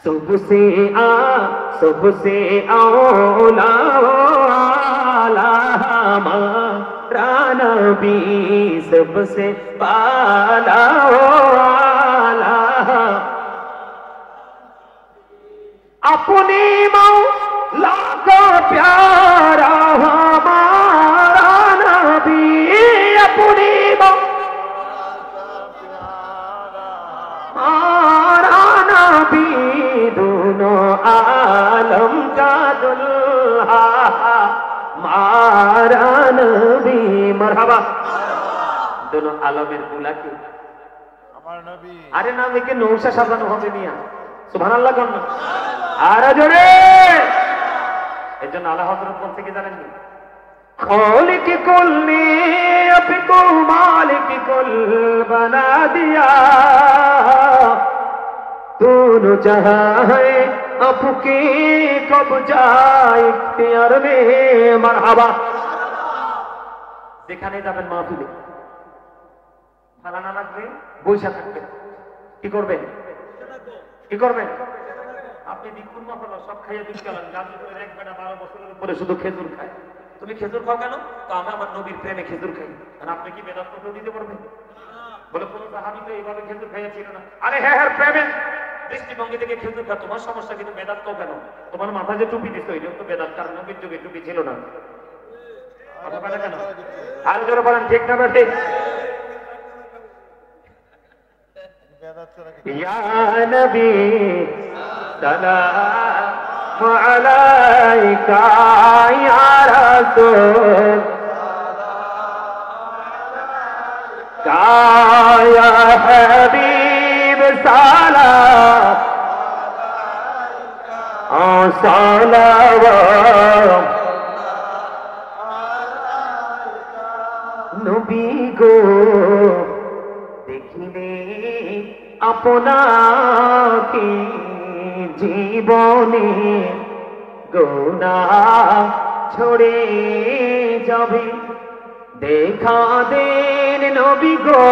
सबसे औला वाला हमारा नबी, सबसे पाला वाला अपनी मौला का प्यारा हमारा नबी, अपनी हमारा नबी, दोनों आलम का दुल्हा हमारा नबी। मरहबा। दोनों आलमेर दूल्हा की আমার নবী। আরে নাম লিখে নৌশা সাজানো হবে মিয়া, সুবহানাল্লাহ কোন আরে জোরে। এজন্য আলা হযরত বলতে কি জানেন? खालिक कुल ने अपको मालिक कुल बना दिया, दोनों जहां है आपके कब्जा इख्तियार में। मरहबा। যেখানে যাবেন মাহফিলে ফালানা লাগবে বৈশা থাকবেন, কি করবেন? কি করবেন? আপনি দিকুন মশলা সব খাইয়ে দুধ গেলেন, গাজীপুরের এক বেটা 12 বছরের উপরে শুধু খেজুর খায়। তুমি খেজুর খাও কেন? তো আমি আমার নবীর প্রেমে খেজুর খাই। আর আপনি কি বেদাত করে দিতে পারবেন? বলে কোন সাহাবী তো এইভাবে খেজুর খাইছিল না। আরে হ্যাঁ হ্যাঁ, প্রেমে দৃষ্টিভঙ্গি থেকে খেজুর খা, তোমার সমস্যা কিন্তু বেদাত তো কেন? তোমার মাথায় যে টুপি দিছো এটা তো বেদাত, কারণ নবীর যুগে টুপি ছিল না। কথা বলে কেন? আর জোরে বলেন ঠিক না বেঠে? ইয়া নবী সালাম আলাইকা ইয়া রাসূল ইয়া হাবিব সালাম সালাওয়াত নবী গো দেখিলে আপনাকে জীবনে গুনাহ ছড়ে যাবে, দেখা দেন নবী গো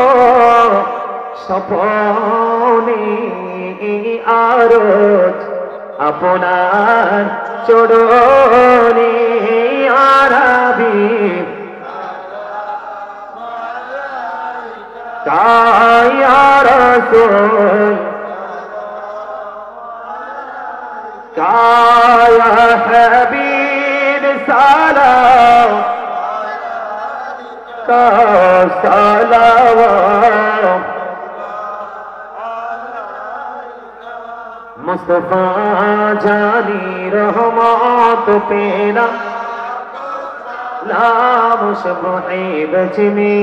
স্বপনে আরজ আপনার চরণে আরাবি ইয়া রাসূল ইয়া হাবিব সালাম সালাওয়াত মুস্তাফা জানি রহমত পেলা নাম শবহে বজমে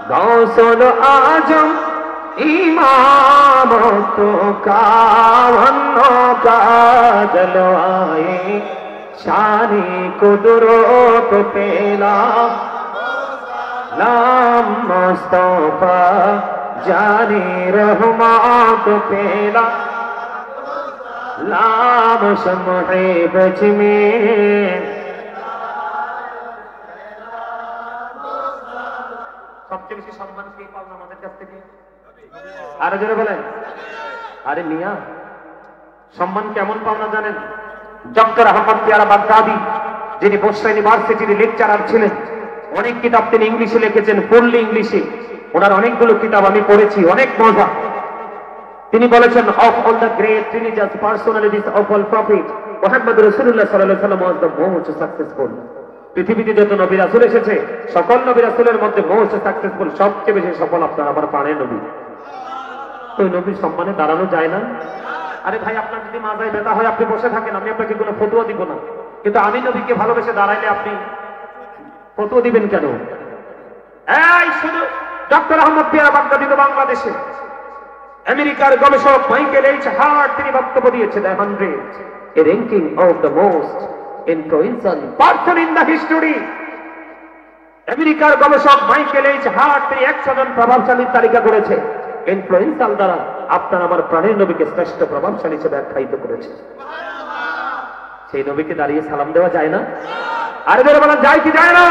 गौसुल आजम इमामतों का वन्नों का जलवाए शानी कुदरत पेला नाम मुस्तफा जानी रहमत पेला नाम शम्हे बज में। সবচেয়ে বেশি সম্মান কে পাবেন আমাদের কাছ থেকে? আরে জোরে বলেন। আরে মিয়া, সম্মান কেমন পাওনা জানেন? ডক্টর আহমদ পিয়ারা বাগদাদি, যিনি বসরা ইউনিভার্সিটির লেকচারার ছিলেন, অনেক কিতাব তিনি ইংলিশে লিখেছেন, ফুললি ইংলিশে। ওনার অনেকগুলো কিতাব আমি পড়েছি, অনেক মজা। তিনি বলেছেন, of all the great religious personalities of all prophet Muhammad রাসূলুল্লাহ সাল্লাল্লাহু আলাইহি ওয়াসাল্লাম ওয়াজ দ্য মোস্ট সাকসেসফুল। পৃথিবীতে যত নবী রাসূল এসেছে, সকল নবী রাসূলের মধ্যে মোস্ট সাকসেসফুল, সবচেয়ে বেশি সফল আপনার আমার প্রাণের নবী। ওই নবীর সম্মানে দাঁড়ানো যায় না? আরে ভাই, আপনার যদি মাজায় ব্যথা হয় আপনি বসে থাকেন, আমি আপনাকে কোনো ফতোয়া দিব না, কিন্তু আমি নবীকে ভালোবেসে দাঁড়াইলে আপনি ফতোয়া দিবেন কেন? এই শুধু ডক্টর আহমদ পিয়ারা বাগদাদি তো বাংলাদেশে, আমেরিকার গবেষক মাইকেল এইচ হার্ট তিনি বক্তব্য দিয়েছেন, the 100 A ranking of the most influential person in the history. আমেরিকার গবেষক মাইকেল এইচ হার্ট তিনি 100 জন প্রভাবশালীর তালিকা করেছে। ইনফ্লুয়েন্সিয়াল দ্বারা আপনার আমার প্রাণের নবীকে শ্রেষ্ঠ প্রভাবশালী হিসেবে আখ্যায়িত করেছে। সেই নবীকে দাঁড়িয়ে সালাম দেওয়া যায় না? আরে বের বলেন, যায় কি যায় না?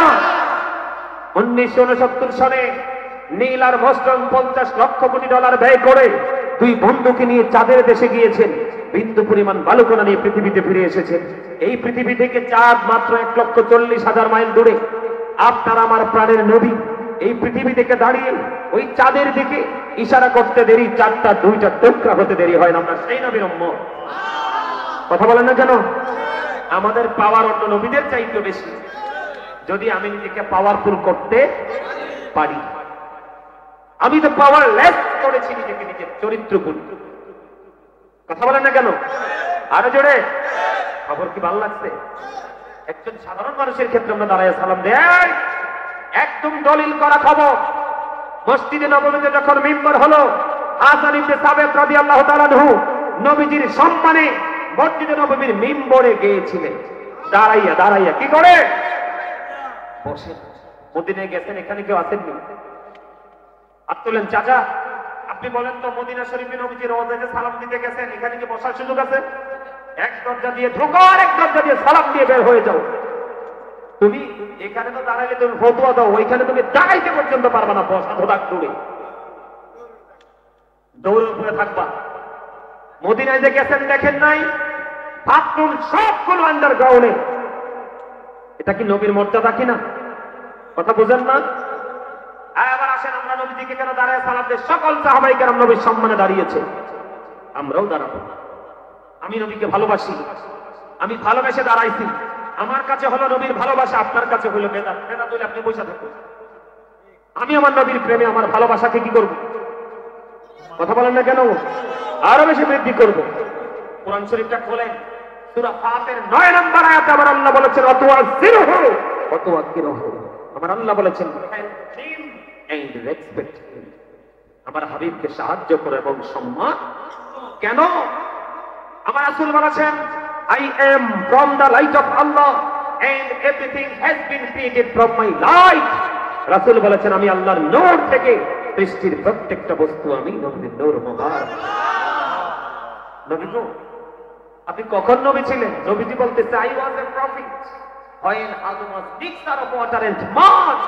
1969 সালে নীল আর মসরং 50 লক্ষ কোটি ডলার ব্যয় করে দুই বন্ধুকে নিয়ে চাঁদের দেশে গিয়েছেন, বিন্দু পরিমাণ বালুকণা নিয়ে পৃথিবীতে ফিরে এসেছেন। এই পৃথিবী থেকে চাঁদ মাত্র 1,40,000 মাইল দূরে। আপনার আমার প্রাণের নবী এই পৃথিবী থেকে দাঁড়িয়ে ওই চাঁদের দিকে ইশারা করতে দেরি, চাঁদটা দুইটা টুকরা হতে দেরি হয় না। আমরা সেই নবীর উম্মত। কথা বলেন না কেন? আমাদের পাওয়ার অন্য নবীদের চাইতে বেশি, যদি আমি নিজেকে পাওয়ারফুল করতে পারি। আমি তো পাওয়ারলেস করেছি নিজেকে, নিজের চরিত্র গুণ। কথা বলেন না কেন? আরো জোরে। খবর কি ভালো লাগছে? একজন সাধারণ মানুষের ক্ষেত্রে আমরা দাঁড়ায় সালাম দেয়, একদম দলিল করা খবর। মসজিদে নববীতে যখন মিম্বর হলো, হাসান ইবনে সাবিত রাদিয়াল্লাহু তাআলা আনহু নবীজির সম্মানে মসজিদে নববীর মিম্বরে গিয়েছিলেন। দাঁড়াইয়া দাঁড়াইয়া কি করে? বসে। মদিনায় গেছেন, এখানে কেউ আসেননি? আর তোলেন চাচা, আপনি বলেন তো, মদিনা শরীফে নবীজির রওজায় সালাম দিতে গেছেন, এখানে কি বসার সুযোগ আছে? এক দরজা দিয়ে ঢোকো আর এক দরজা দিয়ে সালাম দিয়ে বের হয়ে যাও। তুমি এখানে তো দাঁড়াইলে তুমি ফতোয়া দাও, ওইখানে তুমি দাঁড়াইতে পর্যন্ত পারবা না। বসা ধোদাক দৌড়ে দৌড়ে উপরে থাকবা। মদিনায় যে গেছেন দেখেন নাই, বাথরুম সবগুলো আন্ডারগ্রাউন্ডে। এটা কি নবীর মর্যাদা কিনা? কথা বুঝেন না? আবার আসেন, আমরা নবীজিকে কেন দাঁড়ায় সালাম দেই? সকল সাহাবায়ে কেরাম নবীর সম্মানে দাঁড়িয়েছে, আমরাও দাঁড়াবো। আমি নবীকে ভালোবাসি, আমি ভালোবেসে দাঁড়াইছি। আমার কাছে হলো নবীর ভালোবাসা, আপনার কাছে হলো বেদাত। বেদাত হলে আপনি বসে থাকুন। আমি আমার নবীর প্রেমে আমার ভালোবাসাকে কি করব? কথা বলেন না কেন? আরো বেশি বৃদ্ধি করব। কোরআন শরীফটা খোলেন, সূরা ফাতির 9 নম্বর আয়াতে আমার আল্লাহ বলেছেন, অতওয়াজিরহু অতওয়াকিরহু। আমার আল্লাহ বলেছেন, and respect him। আমার হাবিবকে সাহায্য করে এবং সম্মান। কেন? আমার রাসূল বলেছেন, I am from the light of Allah and everything has been created from my light। রাসূল বলেছেন, আমি আল্লাহর নূর থেকে সৃষ্টির প্রত্যেকটা বস্তু আমি নবীর নূর মোবারক। নবী গো, আপনি কখন নবী ছিলেন? নবীজি বলতেছে, I was a prophet when Adam was mixture of water and mud।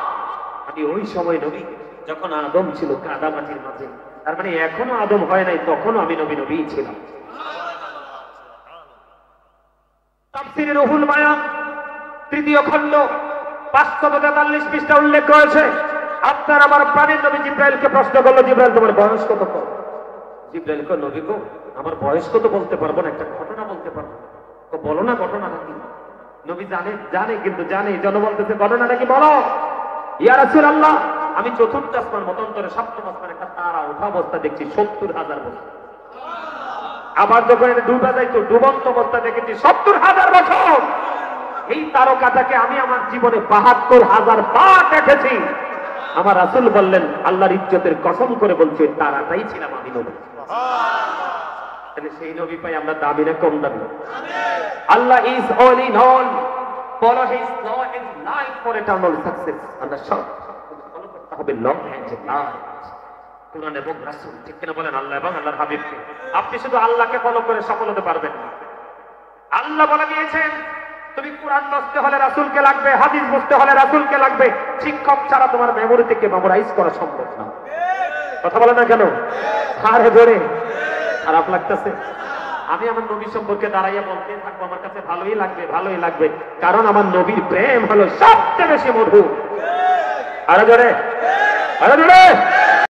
আমি ওই সময় নবী যখন আদম ছিল কাদা মাটির মাঝে। তার মানে এখনো আদম হয় নাই, তখনও আমি নবী ছিলাম। তাফসীরে রুহুল বায়ান 3য় খণ্ড 543 পৃষ্ঠা উল্লেখ করেছে, আপনার আমার প্রাণের নবী জিবরাইলকে প্রশ্ন করলো, জিবরাইল তোমার বয়স কত? জিবরাইল কয়, নবী গো, আমার বয়স কত বলতে পারবো না, একটা ঘটনা বলতে পারবো। তো বলো না, ঘটনাটা কি? নবী জানে কিন্তু জানে, জন বলতেছে, ঘটনাটা কি বলো। ইয়া রাসূলুল্লাহ, আমি 4th আসমান মতান্তরে 7ম আসমান একটা তারা ওঠা অবস্থা দেখছি 70,000 বছর। আবার যখন এটা ডুবে যাইতো, ডুবন্ত অবস্থা দেখেছি 70,000 বছর। এই তারকাটাকে আমি আমার জীবনে 72,000 বার দেখেছি। আমার রাসূল বললেন, আল্লাহর ইজ্জতের কসম করে বলছি, তারাটাই ছিলাম আমি নবী। তাহলে সেই নবী পাই আমরা দাবি না কম দাবি? Allah is all in all, follow his law and life for eternal success. আমরা সব ফলো করতে হবে ল এন্ড লাইফ, কোরআন এবং রাসূল। ঠিক কিনা বলেন? আল্লাহ এবং আল্লাহর হাবিবকে। আপনি শুধু আল্লাহকে ফলো করে সফল হতে পারবেন না। আল্লাহ বলে দিয়েছেন, তুমি কোরআন বুঝতে হলে রাসূলকে লাগবে, হাদিস বুঝতে হলে রাসূলকে লাগবে। শিক্ষক ছাড়া তোমার মেমোরি থেকে মেমোরাইজ করা সম্ভব না। কথা বলে না কেন? আরে ধরে খারাপ লাগতেছে? আমি আমার নবী সম্পর্কে দাঁড়াইয়া বলতে থাকবো, আমার কাছে ভালোই লাগবে, কারণ আমার নবীর প্রেম হলো সবচেয়ে বেশি মধুর। আরে ধরে